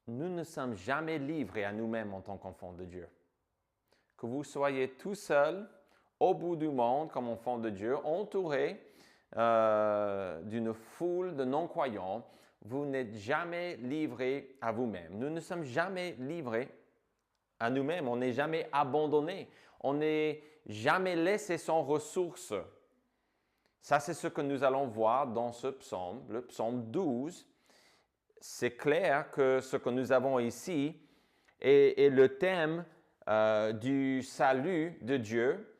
nous ne sommes jamais livrés à nous-mêmes en tant qu'enfants de Dieu. Que vous soyez tout seul, au bout du monde, comme enfants de Dieu, entourés d'une foule de non-croyants, vous n'êtes jamais livrés à vous-même. Nous ne sommes jamais livrés à nous-mêmes. On n'est jamais abandonnés. On n'est jamais laissé sans ressources. Ça, c'est ce que nous allons voir dans ce psaume, le psaume 12. C'est clair que ce que nous avons ici est le thème du salut de Dieu,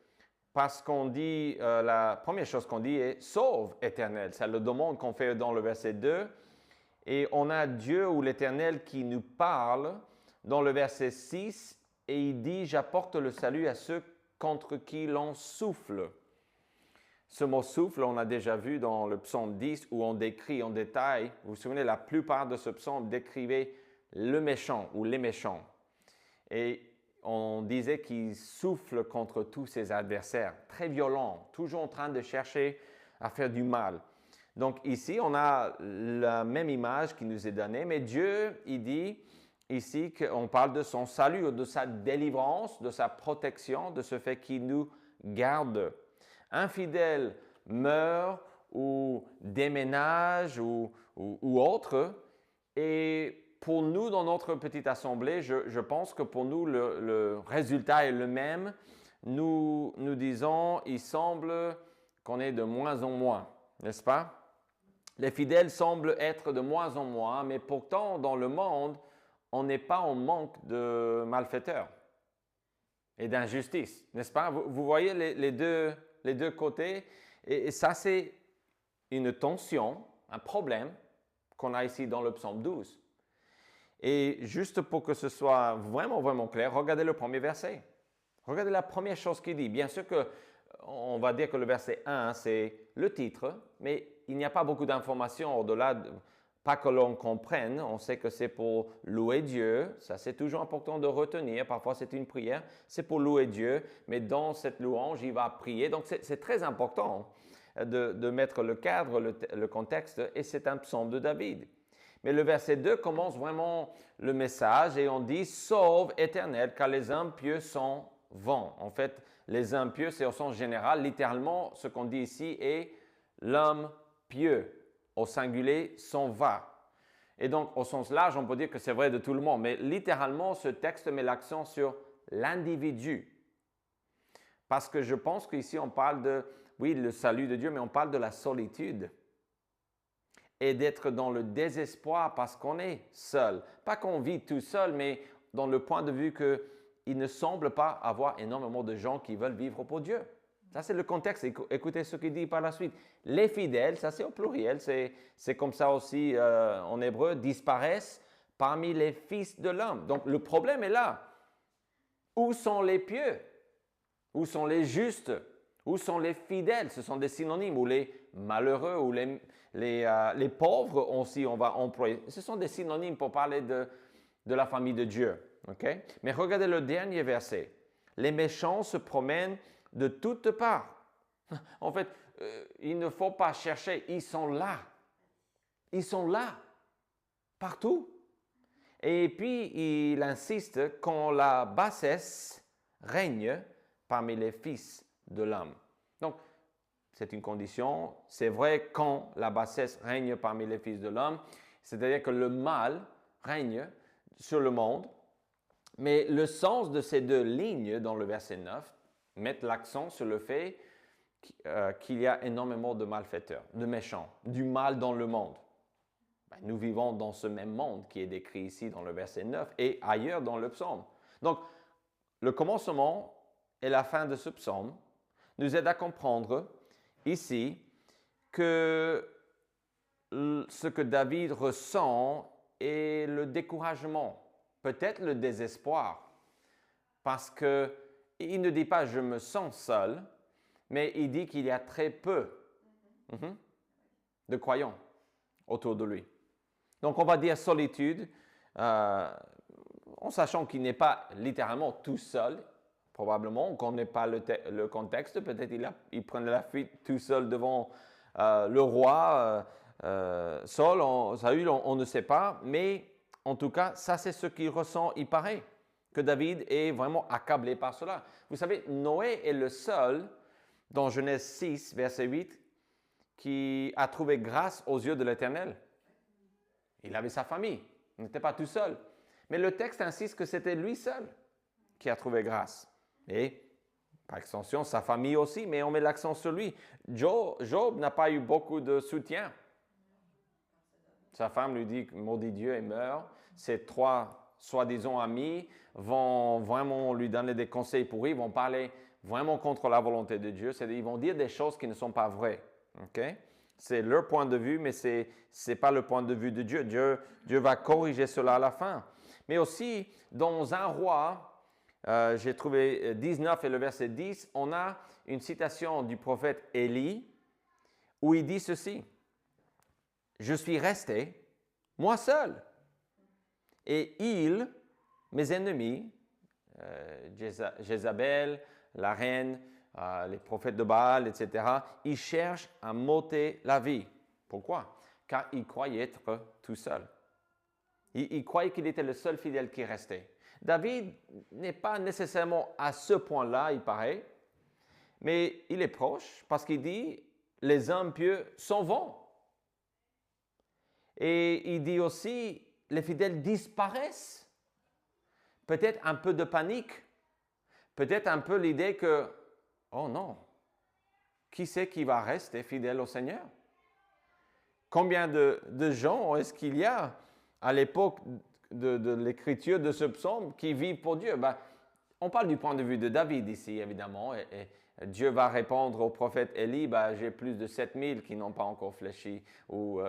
parce qu'on dit, la première chose qu'on dit est « Sauve, Éternel ». C'est le demande qu'on fait dans le verset 2. Et on a Dieu ou l'Éternel qui nous parle dans le verset 6 et il dit « J'apporte le salut à ceux contre qui l'on souffle ». Ce mot « souffle », on a déjà vu dans le psaume 10 où on décrit en détail. Vous vous souvenez, la plupart de ce psaume décrivait le méchant ou les méchants. Et on disait qu'il souffle contre tous ses adversaires, très violent, toujours en train de chercher à faire du mal. Donc ici, on a la même image qui nous est donnée, mais Dieu, il dit ici qu'on parle de son salut, de sa délivrance, de sa protection, de ce fait qu'il nous garde. Un fidèle meurt ou déménage ou autre, et pour nous, dans notre petite assemblée, je pense que pour nous, le résultat est le même. Nous disons, il semble qu'on est de moins en moins, n'est-ce pas? Les fidèles semblent être de moins en moins, mais pourtant, dans le monde, on n'est pas en manque de malfaiteurs et d'injustice, n'est-ce pas? Vous voyez les deux côtés, et ça, c'est une tension, un problème qu'on a ici dans le psaume 12. Et juste pour que ce soit vraiment, vraiment clair, regardez le premier verset. Regardez la première chose qu'il dit. Bien sûr qu'on va dire que le verset 1, c'est le titre, mais il n'y a pas beaucoup d'informations au-delà, pas que l'on comprenne. On sait que c'est pour louer Dieu. Ça, c'est toujours important de retenir. Parfois, c'est une prière. C'est pour louer Dieu, mais dans cette louange, il va prier. Donc, c'est très important de mettre le cadre, le contexte, et c'est un psaume de David. Mais le verset 2 commence vraiment le message et on dit « Sauve, Éternel, car les impieux s'en vont ». En fait, les impieux, c'est au sens général. Littéralement, ce qu'on dit ici est « l'homme pieux ». Au singulier, s'en va. Et donc, au sens large, on peut dire que c'est vrai de tout le monde. Mais littéralement, ce texte met l'accent sur l'individu. Parce que je pense qu'ici, on parle de, oui, le salut de Dieu, mais on parle de la solitude. Et d'être dans le désespoir parce qu'on est seul. Pas qu'on vit tout seul, mais dans le point de vue qu'il ne semble pas avoir énormément de gens qui veulent vivre pour Dieu. Ça, c'est le contexte. Écoutez ce qu'il dit par la suite. Les fidèles, ça c'est au pluriel, c'est comme ça aussi en hébreu, disparaissent parmi les fils de l'homme. Donc, le problème est là. Où sont les pieux? Où sont les justes? Où sont les fidèles? Ce sont des synonymes. Ou les malheureux, ou les pauvres aussi, on va employer. Ce sont des synonymes pour parler de la famille de Dieu. Okay? Mais regardez le dernier verset. Les méchants se promènent de toutes parts. En fait, il ne faut pas chercher. Ils sont là. Ils sont là. Partout. Et puis, il insiste quand la bassesse règne parmi les fils de l'homme. Donc, c'est une condition. C'est vrai quand la bassesse règne parmi les fils de l'homme, c'est-à-dire que le mal règne sur le monde. Mais le sens de ces deux lignes dans le verset 9 met l'accent sur le fait qu'il y a énormément de malfaiteurs, de méchants, du mal dans le monde. Nous vivons dans ce même monde qui est décrit ici dans le verset 9 et ailleurs dans le psaume. Donc, le commencement et la fin de ce psaume nous aide à comprendre ici que ce que David ressent est le découragement, peut-être le désespoir, parce qu'il ne dit pas « je me sens seul », mais il dit qu'il y a très peu de croyants autour de lui. Donc, on va dire solitude, en sachant qu'il n'est pas littéralement tout seul. Probablement, on ne connaît pas le contexte. Peut-être il prenait la fuite tout seul devant le roi Saül, on ne sait pas. Mais en tout cas, ça c'est ce qu'il ressent, il paraît, que David est vraiment accablé par cela. Vous savez, Noé est le seul, dans Genèse 6, verset 8, qui a trouvé grâce aux yeux de l'Éternel. Il avait sa famille, il n'était pas tout seul. Mais le texte insiste que c'était lui seul qui a trouvé grâce. Et par extension, sa famille aussi, mais on met l'accent sur lui. Job n'a pas eu beaucoup de soutien. Sa femme lui dit, maudit Dieu et meurt. Ses trois soi-disant amis vont vraiment lui donner des conseils pourris, vont parler vraiment contre la volonté de Dieu. C'est-à-dire, ils vont dire des choses qui ne sont pas vraies. Okay? C'est leur point de vue, mais ce n'est pas le point de vue de Dieu. Dieu va corriger cela à la fin. Mais aussi, dans un roi, j'ai trouvé 19 et le verset 10, on a une citation du prophète Élie où il dit ceci. Je suis resté, moi seul, et ils, mes ennemis, Jézabel, la reine, les prophètes de Baal, etc., ils cherchent à m'ôter la vie. Pourquoi? Car ils croyaient être tout seuls. Ils croyaient qu'il était le seul fidèle qui restait. David n'est pas nécessairement à ce point-là, il paraît, mais il est proche parce qu'il dit « les hommes pieux s'en vont ». Et il dit aussi « les fidèles disparaissent ». Peut-être un peu de panique, peut-être un peu l'idée que « oh non, qui c'est qui va rester fidèle au Seigneur ?» Combien de gens est-ce qu'il y a à l'époque de l'écriture de ce psaume qui vivent pour Dieu? On parle du point de vue de David ici, évidemment, et Dieu va répondre au prophète Élie, j'ai plus de 7000 qui n'ont pas encore fléchi ou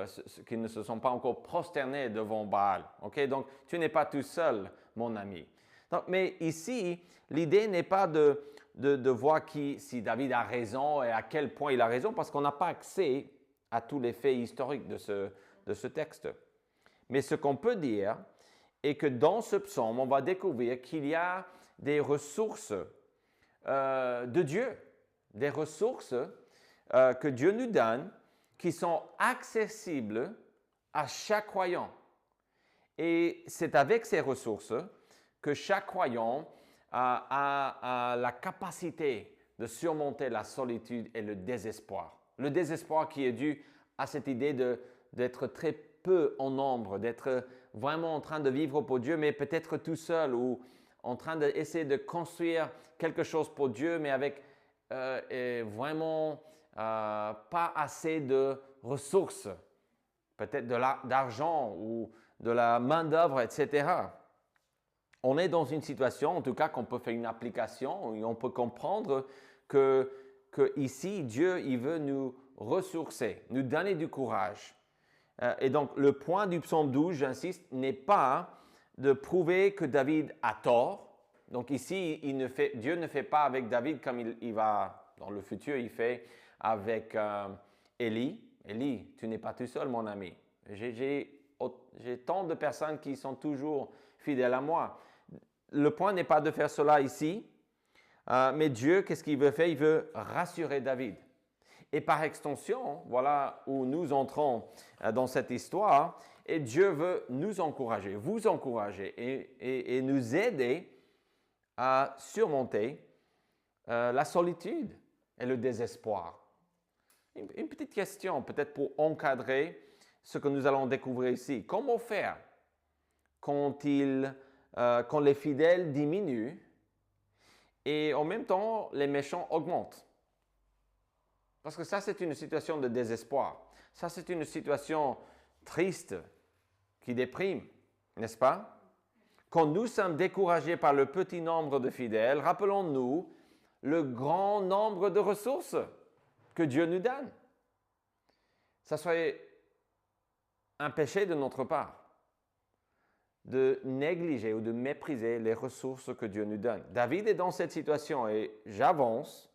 qui ne se sont pas encore prosternés devant Baal. Okay? Donc, tu n'es pas tout seul, mon ami. Donc, mais ici, l'idée n'est pas de voir si David a raison et à quel point il a raison, parce qu'on n'a pas accès à tous les faits historiques de ce texte. Mais ce qu'on peut dire est que dans ce psaume, on va découvrir qu'il y a des ressources de Dieu, des ressources que Dieu nous donne qui sont accessibles à chaque croyant. Et c'est avec ces ressources que chaque croyant a la capacité de surmonter la solitude et le désespoir. Le désespoir qui est dû à cette idée d'être très peu en nombre, d'être vraiment en train de vivre pour Dieu, mais peut-être tout seul ou en train d'essayer de construire quelque chose pour Dieu, mais avec vraiment pas assez de ressources, peut-être d'argent ou de la main-d'œuvre, etc. On est dans une situation, en tout cas, qu'on peut faire une application et on peut comprendre que ici, Dieu, il veut nous ressourcer, nous donner du courage. Et donc, le point du psaume 12, j'insiste, n'est pas de prouver que David a tort. Donc ici, Dieu ne fait pas avec David comme il va, dans le futur, il fait avec Élie. Élie, tu n'es pas tout seul, mon ami. J'ai tant de personnes qui sont toujours fidèles à moi. Le point n'est pas de faire cela ici, mais Dieu, qu'est-ce qu'il veut faire? Il veut rassurer David. Et par extension, voilà où nous entrons dans cette histoire, et Dieu veut nous encourager, vous encourager et nous aider à surmonter la solitude et le désespoir. Une petite question, peut-être pour encadrer ce que nous allons découvrir ici. Comment faire quand les fidèles diminuent et en même temps les méchants augmentent? Parce que ça, c'est une situation de désespoir. Ça, c'est une situation triste qui déprime, n'est-ce pas? Quand nous sommes découragés par le petit nombre de fidèles, rappelons-nous le grand nombre de ressources que Dieu nous donne. Ça serait un péché de notre part de négliger ou de mépriser les ressources que Dieu nous donne. David est dans cette situation et j'avance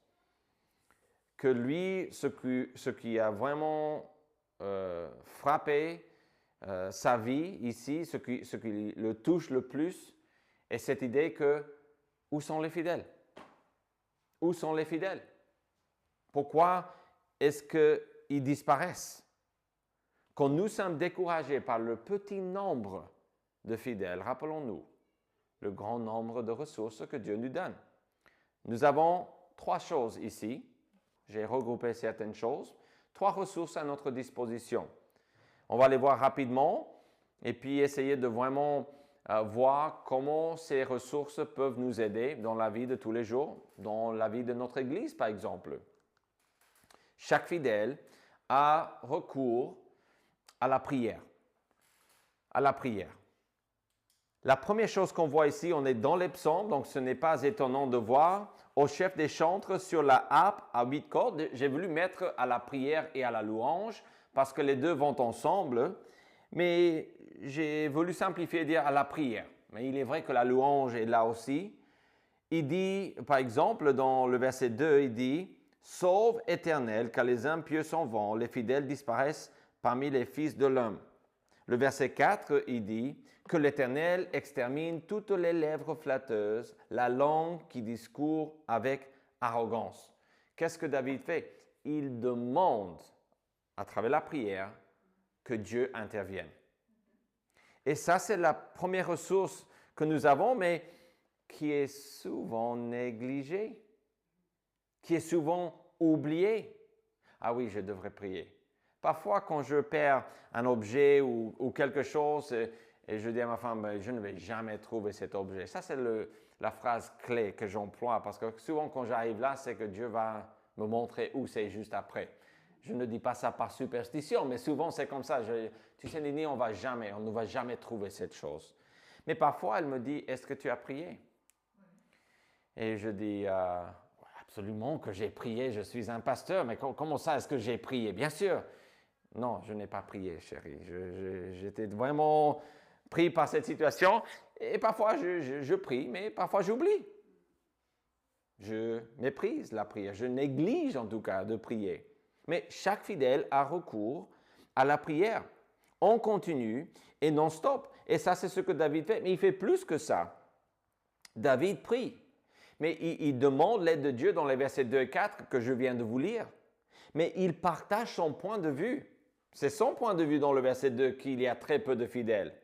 que lui, ce qui a vraiment frappé sa vie ici, ce qui le touche le plus, est cette idée que où sont les fidèles? Où sont les fidèles? Pourquoi est-ce qu'ils disparaissent? Quand nous sommes découragés par le petit nombre de fidèles, rappelons-nous le grand nombre de ressources que Dieu nous donne. Nous avons 3 choses ici. J'ai regroupé certaines choses. 3 ressources à notre disposition. On va les voir rapidement et puis essayer de vraiment voir comment ces ressources peuvent nous aider dans la vie de tous les jours, dans la vie de notre Église, par exemple. Chaque fidèle a recours à la prière. À la prière. La première chose qu'on voit ici, on est dans les psaumes, donc ce n'est pas étonnant de voir au chef des chantres sur la harpe à 8 cordes. J'ai voulu mettre à la prière et à la louange parce que les deux vont ensemble, mais j'ai voulu simplifier et dire à la prière. Mais il est vrai que la louange est là aussi. Il dit, par exemple, dans le verset 2, il dit « Sauve Éternel, car les impieux s'en vont, les fidèles disparaissent parmi les fils de l'homme. » Le verset 4, il dit « Que l'Éternel extermine toutes les lèvres flatteuses, la langue qui discourt avec arrogance. » Qu'est-ce que David fait? Il demande, à travers la prière, que Dieu intervienne. Et ça, c'est la première ressource que nous avons, mais qui est souvent négligée, qui est souvent oubliée. Ah oui, je devrais prier. Parfois, quand je perds un objet ou quelque chose, et je dis à ma femme, je ne vais jamais trouver cet objet. Ça, c'est la phrase clé que j'emploie, parce que souvent, quand j'arrive là, c'est que Dieu va me montrer où c'est juste après. Je ne dis pas ça par superstition, mais souvent, c'est comme ça. Tu sais, Nini, on ne va jamais trouver cette chose. Mais parfois, elle me dit, est-ce que tu as prié? Et je dis, absolument que j'ai prié, je suis un pasteur, mais comment ça, est-ce que j'ai prié? Bien sûr. Non, je n'ai pas prié, chérie. J'étais vraiment pris par cette situation. Et parfois, je prie, mais parfois, j'oublie. Je méprise la prière. Je néglige, en tout cas, de prier. Mais chaque fidèle a recours à la prière. On continue et non-stop. Et ça, c'est ce que David fait. Mais il fait plus que ça. David prie. Mais il demande l'aide de Dieu dans les versets 2 et 4 que je viens de vous lire. Mais il partage son point de vue. C'est son point de vue dans le verset 2 qu'il y a très peu de fidèles,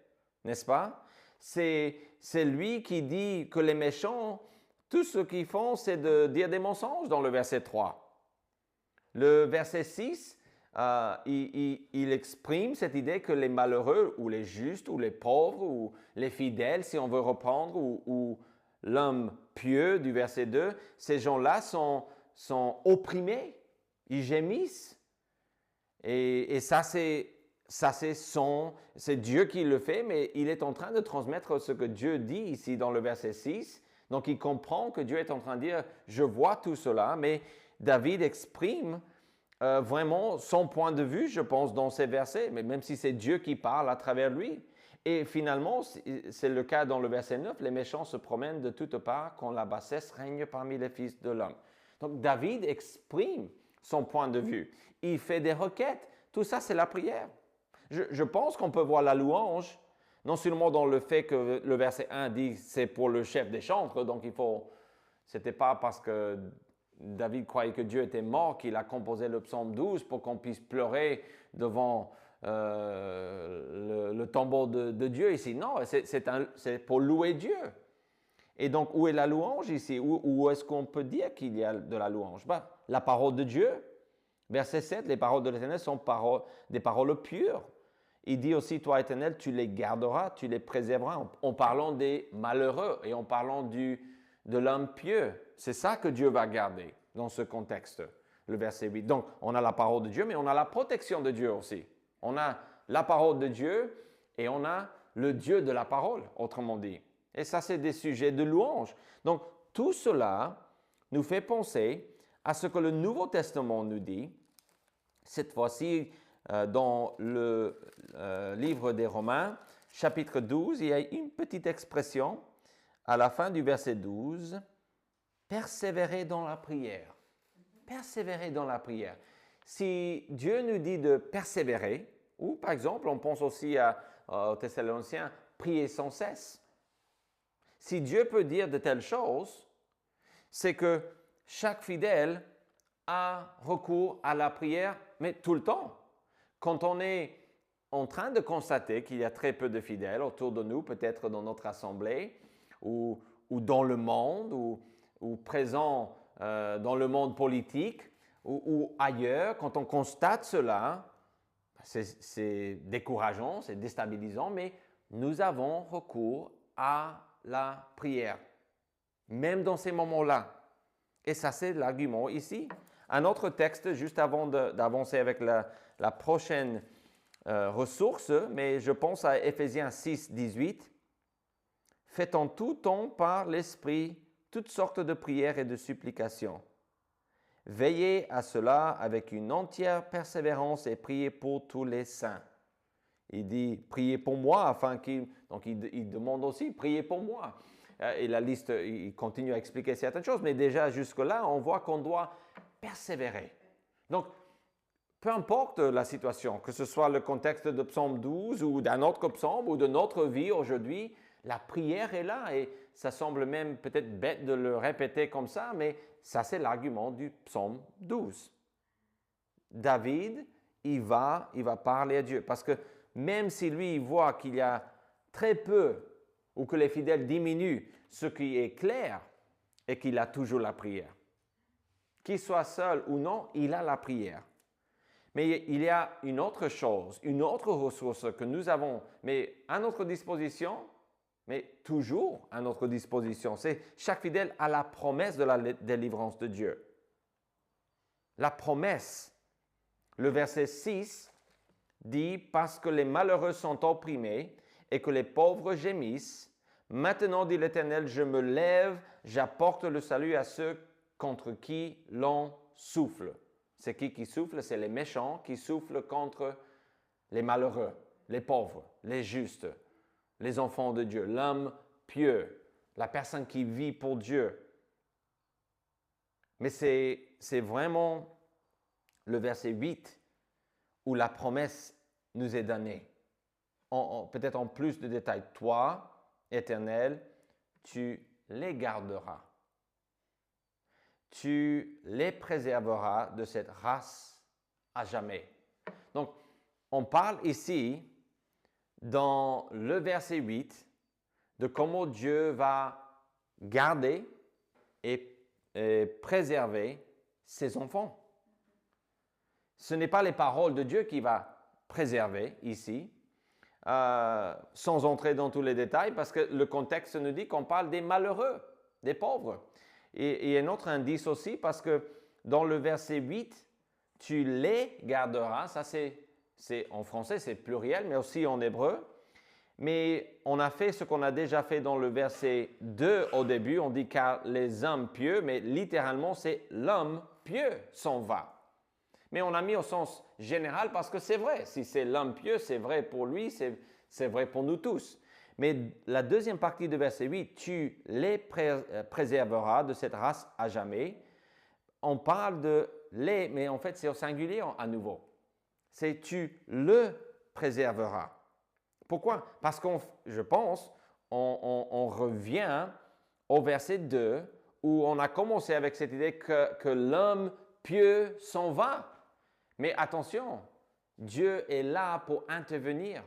n'est-ce pas? C'est lui qui dit que les méchants, tout ce qu'ils font, c'est de dire des mensonges dans le verset 3. Le verset 6, il exprime cette idée que les malheureux ou les justes ou les pauvres ou les fidèles, si on veut reprendre, ou l'homme pieux du verset 2, ces gens-là sont opprimés, ils gémissent. Et ça, c'est Dieu qui le fait, mais il est en train de transmettre ce que Dieu dit ici dans le verset 6. Donc, il comprend que Dieu est en train de dire, je vois tout cela, mais David exprime vraiment son point de vue, je pense, dans ces versets, mais même si c'est Dieu qui parle à travers lui. Et finalement, c'est le cas dans le verset 9, les méchants se promènent de toutes parts quand la bassesse règne parmi les fils de l'homme. Donc, David exprime son point de vue. Il fait des requêtes. Tout ça, c'est la prière. Je pense qu'on peut voir la louange, non seulement dans le fait que le verset 1 dit c'est pour le chef des chantres, donc c'était pas parce que David croyait que Dieu était mort qu'il a composé le psaume 12 pour qu'on puisse pleurer devant le tombeau de Dieu ici. Non, c'est pour louer Dieu. Et donc, où est la louange ici? Où est-ce qu'on peut dire qu'il y a de la louange? La parole de Dieu. Verset 7, les paroles de l'Éternel sont des paroles pures. Il dit aussi, toi, Éternel, tu les garderas, tu les préserveras, en parlant des malheureux et en parlant de l'homme pieux. C'est ça que Dieu va garder dans ce contexte, le verset 8. Donc, on a la parole de Dieu, mais on a la protection de Dieu aussi. On a la parole de Dieu et on a le Dieu de la parole, autrement dit. Et ça, c'est des sujets de louange. Donc, tout cela nous fait penser à ce que le Nouveau Testament nous dit. Cette fois-ci, dans le livre des Romains, chapitre 12, il y a une petite expression à la fin du verset 12, « Persévérer dans la prière ». Persévérer dans la prière. Si Dieu nous dit de persévérer, ou par exemple, on pense aussi aux Thessaloniciens, prier sans cesse. Si Dieu peut dire de telles choses, c'est que chaque fidèle a recours à la prière, mais tout le temps. Quand on est en train de constater qu'il y a très peu de fidèles autour de nous, peut-être dans notre assemblée ou dans le monde ou présents dans le monde politique ou ailleurs. Quand on constate cela, c'est décourageant, c'est déstabilisant, mais nous avons recours à la prière, même dans ces moments-là. Et ça, c'est l'argument ici. Un autre texte, juste avant d'avancer avec la prochaine ressource, mais je pense à Éphésiens 6, 18. « Faites en tout temps par l'Esprit toutes sortes de prières et de supplications. Veillez à cela avec une entière persévérance et priez pour tous les saints. » Il dit « priez pour moi », donc il demande aussi « priez pour moi ». Et la liste, il continue à expliquer certaines choses, mais déjà jusque-là, on voit qu'on doit persévérer. Donc, peu importe la situation, que ce soit le contexte de Psaume 12 ou d'un autre psaume ou de notre vie aujourd'hui, la prière est là et ça semble même peut-être bête de le répéter comme ça, mais ça c'est l'argument du Psaume 12. David, il va parler à Dieu parce que même si lui, il voit qu'il y a très peu ou que les fidèles diminuent, ce qui est clair est qu'il a toujours la prière. Qu'il soit seul ou non, il a la prière. Mais il y a une autre chose, une autre ressource que nous avons, mais à notre disposition, mais toujours à notre disposition. C'est chaque fidèle a la promesse de la délivrance de Dieu. La promesse. Le verset 6 dit « Parce que les malheureux sont opprimés et que les pauvres gémissent, maintenant, dit l'Éternel, je me lève, j'apporte le salut à ceux contre qui l'on souffle. » C'est qui souffle? C'est les méchants qui soufflent contre les malheureux, les pauvres, les justes, les enfants de Dieu, l'homme pieux, la personne qui vit pour Dieu. Mais c'est vraiment le verset 8 où la promesse nous est donnée. Peut-être en plus de détails. Toi, Éternel, tu les garderas. Tu les préserveras de cette race à jamais. Donc, on parle ici, dans le verset 8, de comment Dieu va garder et préserver ses enfants. Ce n'est pas les paroles de Dieu qui va préserver ici, sans entrer dans tous les détails, parce que le contexte nous dit qu'on parle des malheureux, des pauvres. Et un autre indice aussi, parce que dans le verset 8, tu les garderas, ça c'est en français, c'est pluriel, mais aussi en hébreu. Mais on a fait ce qu'on a déjà fait dans le verset 2 au début, on dit car les hommes pieux, mais littéralement c'est l'homme pieux s'en va. Mais on a mis au sens général parce que c'est vrai, si c'est l'homme pieux, c'est vrai pour lui, c'est vrai pour nous tous. Mais la deuxième partie de verset 8, tu les préserveras de cette race à jamais. On parle de les, mais en fait c'est au singulier à nouveau. C'est tu le préserveras. Pourquoi? Parce je pense, on revient au verset 2 où on a commencé avec cette idée que l'homme pieux s'en va. Mais attention, Dieu est là pour intervenir.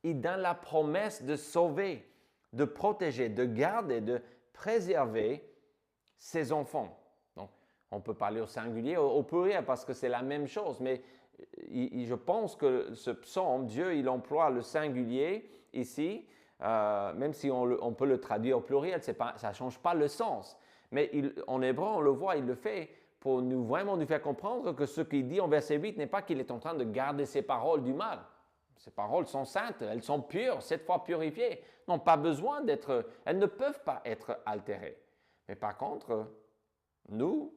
Il donne la promesse de sauver, de protéger, de garder, de préserver ses enfants. Donc, on peut parler au singulier, au pluriel, parce que c'est la même chose. Mais je pense que ce psaume, Dieu, il emploie le singulier ici, même si on peut le traduire au pluriel, ça ne change pas le sens. Mais en hébreu, on le voit, il le fait pour vraiment nous faire comprendre que ce qu'il dit en verset 8 n'est pas qu'il est en train de garder ses paroles du mal. Ces paroles sont saintes, elles sont pures, 7 fois purifiées. N'ont pas besoin elles ne peuvent pas être altérées. Mais par contre, nous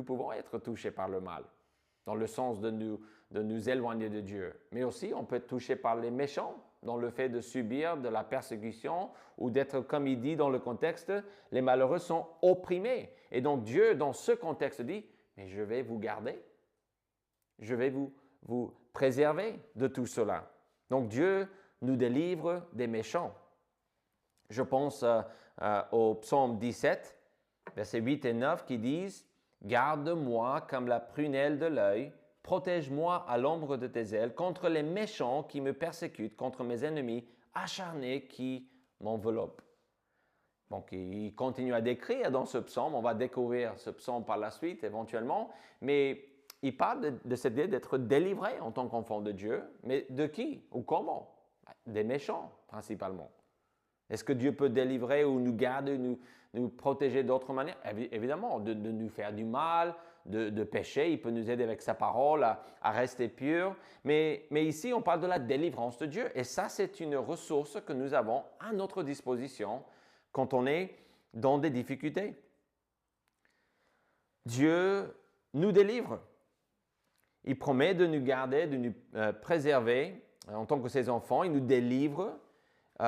pouvons être touchés par le mal, dans le sens de nous éloigner de Dieu. Mais aussi, on peut être touché par les méchants, dans le fait de subir de la persécution ou d'être, comme il dit dans le contexte, les malheureux sont opprimés. Et donc Dieu, dans ce contexte, dit, mais je vais vous garder, je vais vous préserver de tout cela. Donc Dieu nous délivre des méchants. Je pense au psaume 17, versets 8 et 9 qui disent « Garde-moi comme la prunelle de l'œil, Protège-moi à l'ombre de tes ailes contre les méchants qui me persécutent, contre mes ennemis acharnés qui m'enveloppent. Donc, il continue à décrire dans ce psaume, on va découvrir ce psaume par la suite éventuellement, mais il parle de cette idée d'être délivré en tant qu'enfant de Dieu, mais de qui ou comment? Des méchants principalement. Est-ce que Dieu peut délivrer ou nous garder, nous protéger d'autres manières? Évidemment, de nous faire du mal, de pécher, il peut nous aider avec sa parole à rester purs. Mais ici, on parle de la délivrance de Dieu. Et ça, c'est une ressource que nous avons à notre disposition quand on est dans des difficultés. Dieu nous délivre. Il promet de nous garder, de nous préserver en tant que ses enfants. Il nous délivre.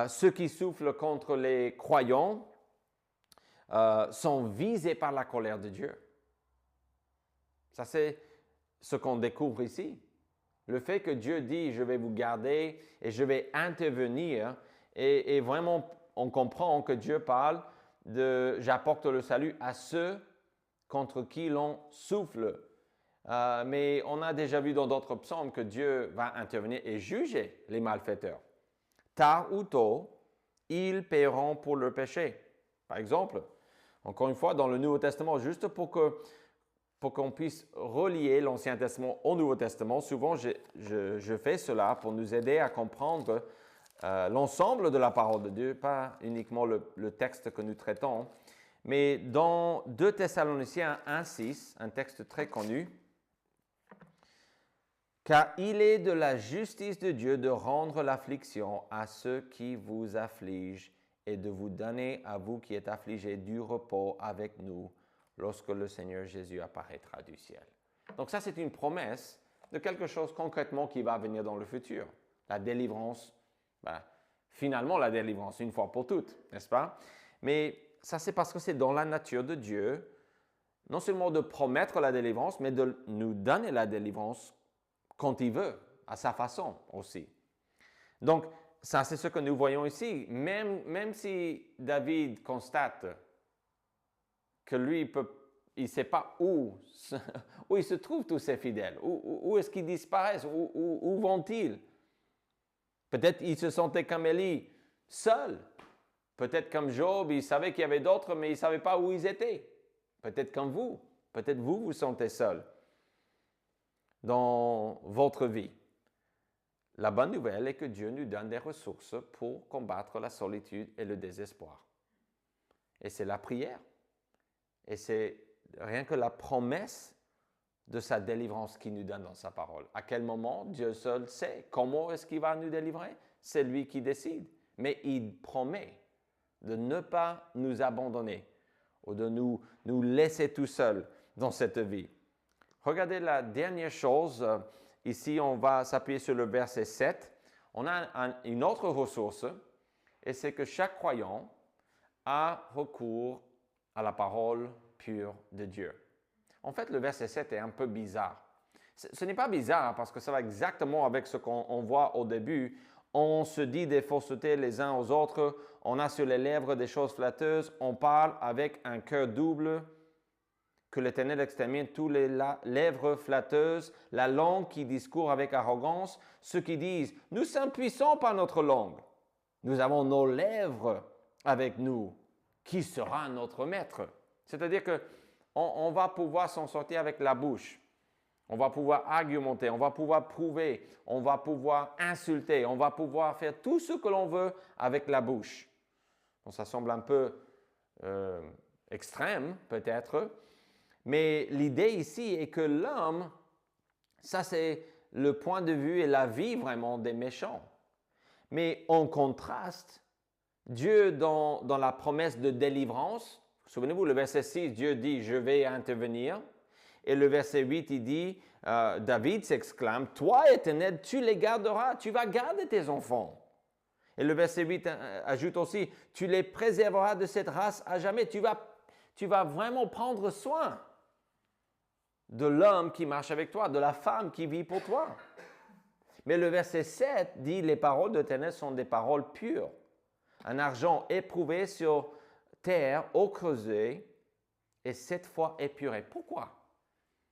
Ceux qui soufflent contre les croyants sont visés par la colère de Dieu. Ça, c'est ce qu'on découvre ici. Le fait que Dieu dit « je vais vous garder et je vais intervenir » et vraiment, on comprend que Dieu parle de « j'apporte le salut à ceux contre qui l'on souffle ». Mais on a déjà vu dans d'autres psaumes que Dieu va intervenir et juger les malfaiteurs. Tard ou tôt, ils paieront pour leur péché. Par exemple, encore une fois, dans le Nouveau Testament, juste pour qu'on puisse relier l'Ancien Testament au Nouveau Testament, souvent je fais cela pour nous aider à comprendre l'ensemble de la parole de Dieu, pas uniquement le texte que nous traitons. Mais dans 2 Thessaloniciens 1,6, un texte très connu, « Car il est de la justice de Dieu de rendre l'affliction à ceux qui vous affligent et de vous donner à vous qui êtes affligés du repos avec nous lorsque le Seigneur Jésus apparaîtra du ciel. » Donc ça, c'est une promesse de quelque chose concrètement qui va venir dans le futur. La délivrance, finalement la délivrance, une fois pour toutes, n'est-ce pas? Mais ça, c'est parce que c'est dans la nature de Dieu, non seulement de promettre la délivrance, mais de nous donner la délivrance quand il veut, à sa façon aussi. Donc, ça, c'est ce que nous voyons ici. Même si David constate que lui, il ne sait pas où il se trouvent tous ses fidèles, où est-ce qu'ils disparaissent, où vont-ils? Peut-être il se sentait comme Élie, seul. Peut-être comme Job, il savait qu'il y avait d'autres, mais il ne savait pas où ils étaient. Peut-être comme vous. Peut-être vous vous sentez seul dans votre vie. La bonne nouvelle est que Dieu nous donne des ressources pour combattre la solitude et le désespoir. Et c'est la prière. Et c'est rien que la promesse de sa délivrance qu'il nous donne dans sa parole. À quel moment, Dieu seul sait. Comment est-ce qu'il va nous délivrer? C'est lui qui décide. Mais il promet de ne pas nous abandonner ou de nous laisser tout seuls dans cette vie. Regardez la dernière chose. Ici, on va s'appuyer sur le verset 7. On a une autre ressource, et c'est que chaque croyant a recours à la parole pure de Dieu. En fait, le verset 7 est un peu bizarre. Ce n'est pas bizarre parce que ça va exactement avec ce qu'on voit au début. On se dit des faussetés les uns aux autres, on a sur les lèvres des choses flatteuses, on parle avec un cœur double. Que l'Éternel extermine tous les lèvres flatteuses, la langue qui discourt avec arrogance, ceux qui disent « Nous sommes puissants par notre langue. Nous avons nos lèvres avec nous. Qui sera notre maître ?» C'est-à-dire qu'on va pouvoir s'en sortir avec la bouche. On va pouvoir argumenter, on va pouvoir prouver, on va pouvoir insulter, on va pouvoir faire tout ce que l'on veut avec la bouche. Bon, ça semble un peu extrême, peut-être. Mais l'idée ici est que l'homme, ça c'est le point de vue et la vie vraiment des méchants. Mais en contraste, Dieu dans la promesse de délivrance, souvenez-vous, le verset 6, Dieu dit « je vais intervenir ». Et le verset 8, il dit, David s'exclame « Toi, Éternel, tu les garderas, tu vas garder tes enfants ». Et le verset 8 ajoute aussi « Tu les préserveras de cette race à jamais, tu vas vraiment prendre soin ». De l'homme qui marche avec toi, de la femme qui vit pour toi. Mais le verset 7 dit « Les paroles de l'Éternel sont des paroles pures, un argent éprouvé sur terre, eau creusée, et 7 fois épuré. » Pourquoi?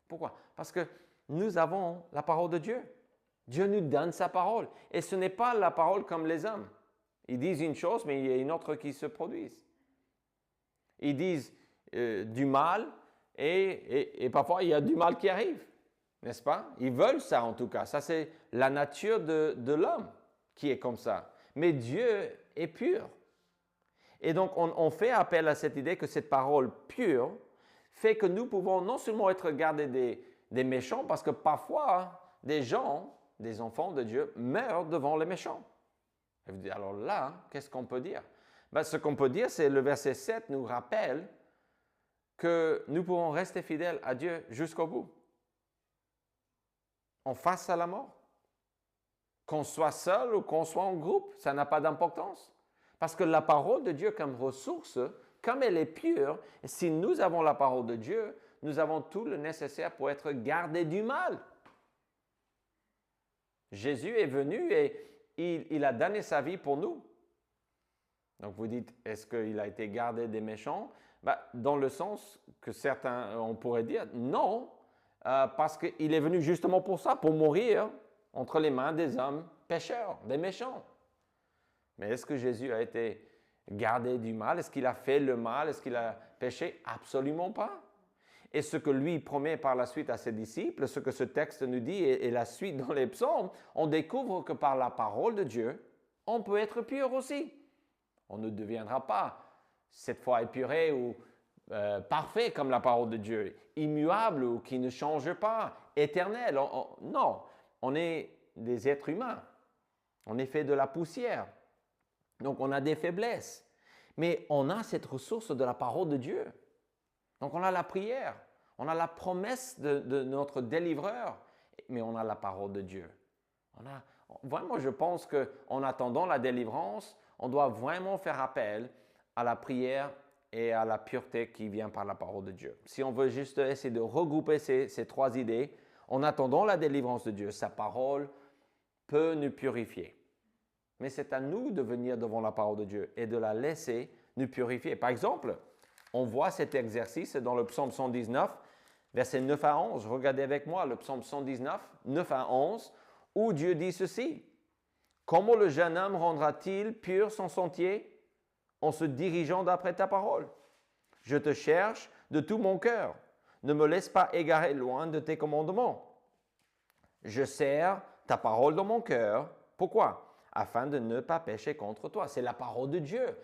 Pourquoi? Parce que nous avons la parole de Dieu. Dieu nous donne sa parole. Et ce n'est pas la parole comme les hommes. Ils disent une chose, mais il y a une autre qui se produit. Ils disent du mal et parfois il y a du mal qui arrive. N'est-ce pas? Ils veulent ça en tout cas. Ça, c'est la nature de l'homme qui est comme ça. Mais Dieu est pur. Et donc, on fait appel à cette idée que cette parole pure fait que nous pouvons non seulement être gardés des méchants, parce que parfois, des gens, des enfants de Dieu, meurent devant les méchants. Et vous dites, alors là, qu'est-ce qu'on peut dire? Ben, ce qu'on peut dire, c'est le verset 7 nous rappelle que nous pouvons rester fidèles à Dieu jusqu'au bout. En face à la mort. Qu'on soit seul ou qu'on soit en groupe, ça n'a pas d'importance. Parce que la parole de Dieu comme ressource, comme elle est pure, si nous avons la parole de Dieu, nous avons tout le nécessaire pour être gardés du mal. Jésus est venu et il a donné sa vie pour nous. Donc vous dites, est-ce qu'il a été gardé des méchants? Ben, dans le sens que certains, on pourrait dire, non, parce qu'il est venu justement pour ça, pour mourir entre les mains des hommes pécheurs, des méchants. Mais est-ce que Jésus a été gardé du mal? Est-ce qu'il a fait le mal? Est-ce qu'il a péché? Absolument pas. Et ce que lui promet par la suite à ses disciples, ce que ce texte nous dit et la suite dans les psaumes, on découvre que par la parole de Dieu, on peut être pur aussi. On ne deviendra pas cette fois épuré ou parfait comme la parole de Dieu, immuable ou qui ne change pas, éternel. Non, on est des êtres humains. On est fait de la poussière. Donc, on a des faiblesses. Mais on a cette ressource de la parole de Dieu. Donc, on a la prière. On a la promesse de notre délivreur. Mais on a la parole de Dieu. Vraiment, je pense qu'en attendant la délivrance, on doit vraiment faire appel à la prière et à la pureté qui vient par la parole de Dieu. Si on veut juste essayer de regrouper ces trois idées, en attendant la délivrance de Dieu, sa parole peut nous purifier. Mais c'est à nous de venir devant la parole de Dieu et de la laisser nous purifier. Par exemple, on voit cet exercice dans le psaume 119, versets 9 à 11. Regardez avec moi le psaume 119, 9 à 11, où Dieu dit ceci. « Comment le jeune homme rendra-t-il pur son sentier en se dirigeant d'après ta parole? Je te cherche de tout mon cœur. Ne me laisse pas égarer loin de tes commandements. Je serre ta parole dans mon cœur. Pourquoi? Afin de ne pas pécher contre toi. » C'est la parole de Dieu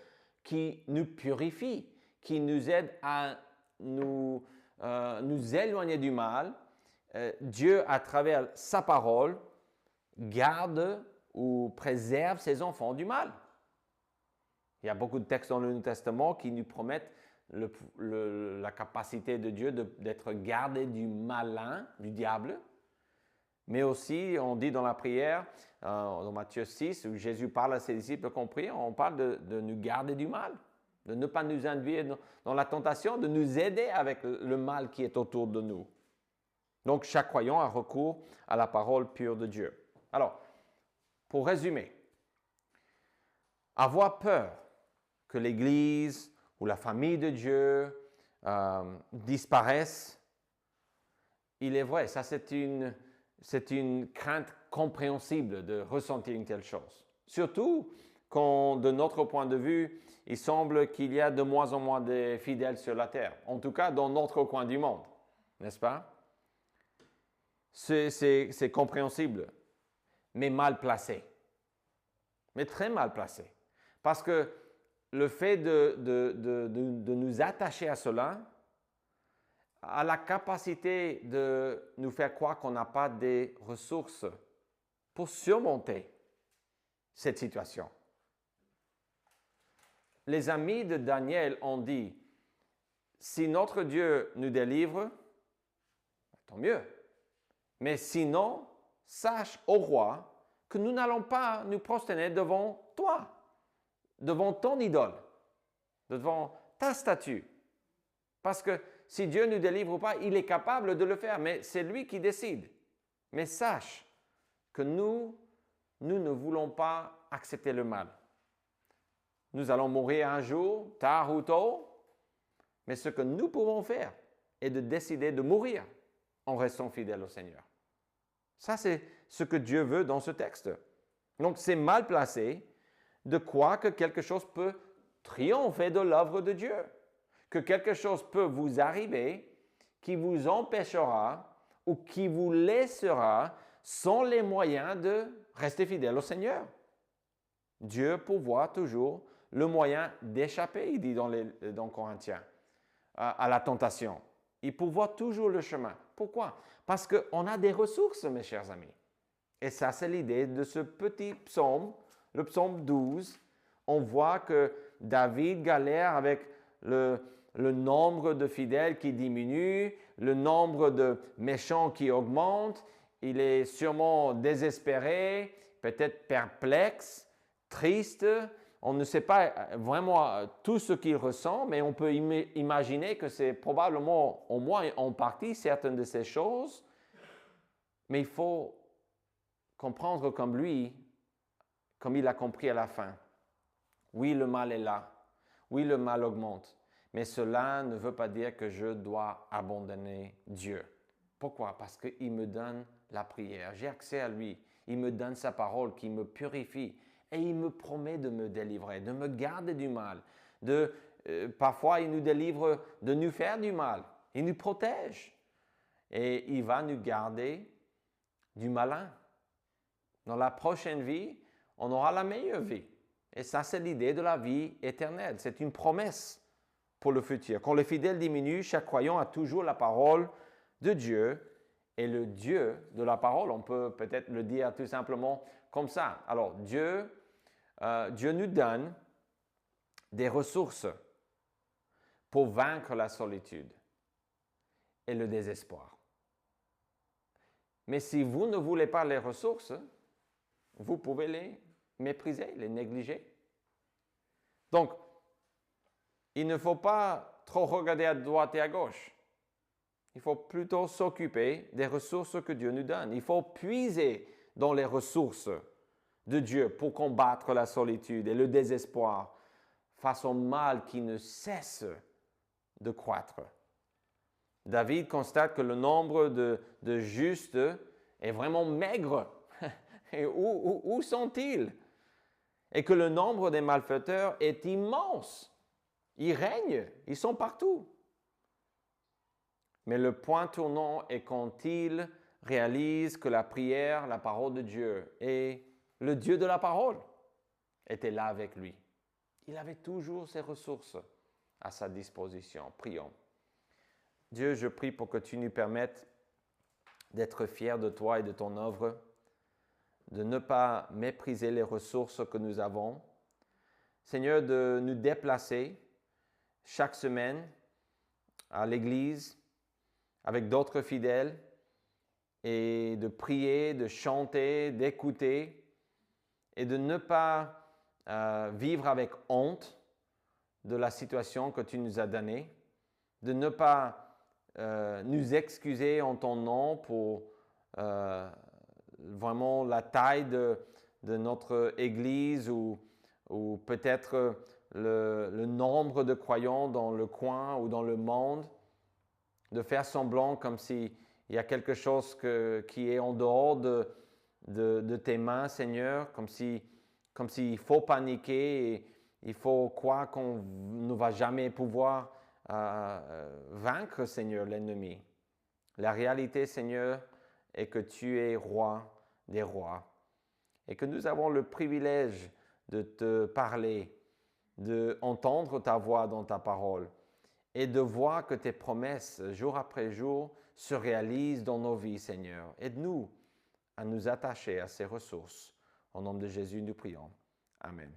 qui nous purifie, qui nous aide à nous éloigner du mal. Dieu, à travers sa parole, garde ou préserve ses enfants du mal. Il y a beaucoup de textes dans le Nouveau Testament qui nous promettent la capacité de Dieu d'être gardé du malin, du diable. Mais aussi, on dit dans la prière, dans Matthieu 6, où Jésus parle à ses disciples qu'on prie, on parle de nous garder du mal, de ne pas nous induire dans la tentation, de nous aider avec le mal qui est autour de nous. Donc, chaque croyant a recours à la parole pure de Dieu. Alors, pour résumer, avoir peur que l'Église ou la famille de Dieu disparaissent, il est vrai, ça c'est une crainte compréhensible de ressentir une telle chose. Surtout quand, de notre point de vue, il semble qu'il y a de moins en moins de fidèles sur la terre. En tout cas, dans notre coin du monde, n'est-ce pas? C'est compréhensible, mais mal placé. Mais très mal placé. Parce que le fait de nous attacher à cela a la capacité de nous faire croire qu'on n'a pas des ressources pour surmonter cette situation. Les amis de Daniel ont dit, si notre Dieu nous délivre, tant mieux. Mais sinon, sache, ô roi, que nous n'allons pas nous prosterner devant toi, devant ton idole, devant ta statue. Parce que si Dieu ne nous délivre pas, il est capable de le faire, mais c'est lui qui décide. Mais sache que nous ne voulons pas accepter le mal. Nous allons mourir un jour, tard ou tôt, mais ce que nous pouvons faire est de décider de mourir en restant fidèles au Seigneur. Ça, c'est ce que Dieu veut dans ce texte. Donc, c'est mal placé de croire que quelque chose peut triompher de l'œuvre de Dieu, que quelque chose peut vous arriver qui vous empêchera ou qui vous laissera sans les moyens de rester fidèle au Seigneur. Dieu pourvoit toujours le moyen d'échapper, il dit dans Corinthiens, à la tentation. Il pourvoit toujours le chemin. Pourquoi? Parce qu'on a des ressources, mes chers amis. Et ça, c'est l'idée de ce petit psaume, le psaume 12. On voit que David galère avec le nombre de fidèles qui diminue, le nombre de méchants qui augmente. Il est sûrement désespéré, peut-être perplexe, triste. On ne sait pas vraiment tout ce qu'il ressent, mais on peut imaginer que c'est probablement, au moins en partie, certaines de ces choses. Mais il faut comprendre comme lui, comme il a compris à la fin. Oui, le mal est là. Oui, le mal augmente. Mais cela ne veut pas dire que je dois abandonner Dieu. Pourquoi? Parce qu'il me donne la prière. J'ai accès à lui. Il me donne sa parole qui me purifie. Et il me promet de me délivrer, de me garder du mal. Parfois, il nous délivre de nous faire du mal. Il nous protège. Et il va nous garder du malin. Dans la prochaine vie, on aura la meilleure vie. Et ça, c'est l'idée de la vie éternelle. C'est une promesse pour le futur. Quand les fidèles diminuent, chaque croyant a toujours la parole de Dieu. Et le Dieu de la parole, on peut peut-être le dire tout simplement comme ça. Alors, Dieu nous donne des ressources pour vaincre la solitude et le désespoir. Mais si vous ne voulez pas les ressources, vous pouvez les mépriser, les négliger. Donc, il ne faut pas trop regarder à droite et à gauche. Il faut plutôt s'occuper des ressources que Dieu nous donne. Il faut puiser dans les ressources de Dieu pour combattre la solitude et le désespoir face au mal qui ne cesse de croître. David constate que le nombre de justes est vraiment maigre. Et où sont-ils? Et que le nombre des malfaiteurs est immense. Ils règnent, ils sont partout. Mais le point tournant est quand il réalise que la prière, la parole de Dieu et le Dieu de la parole était là avec lui. Il avait toujours ses ressources à sa disposition. Prions. Dieu, je prie pour que tu nous permettes d'être fiers de toi et de ton œuvre, de ne pas mépriser les ressources que nous avons. Seigneur, de nous déplacer chaque semaine à l'église avec d'autres fidèles et de prier, de chanter, d'écouter et de ne pas vivre avec honte de la situation que tu nous as donnée, de ne pas nous excuser en ton nom pour vraiment la taille de notre Église ou peut-être le nombre de croyants dans le coin ou dans le monde, de faire semblant comme s'il y a quelque chose qui est en dehors de tes mains, Seigneur, comme s'il faut paniquer et il faut croire qu'on ne va jamais pouvoir vaincre, Seigneur, l'ennemi. La réalité, Seigneur, est que tu es roi des rois et que nous avons le privilège de te parler, d'entendre ta voix dans ta parole et de voir que tes promesses, jour après jour, se réalisent dans nos vies, Seigneur. Aide-nous à nous attacher à ces ressources. Au nom de Jésus, nous prions. Amen.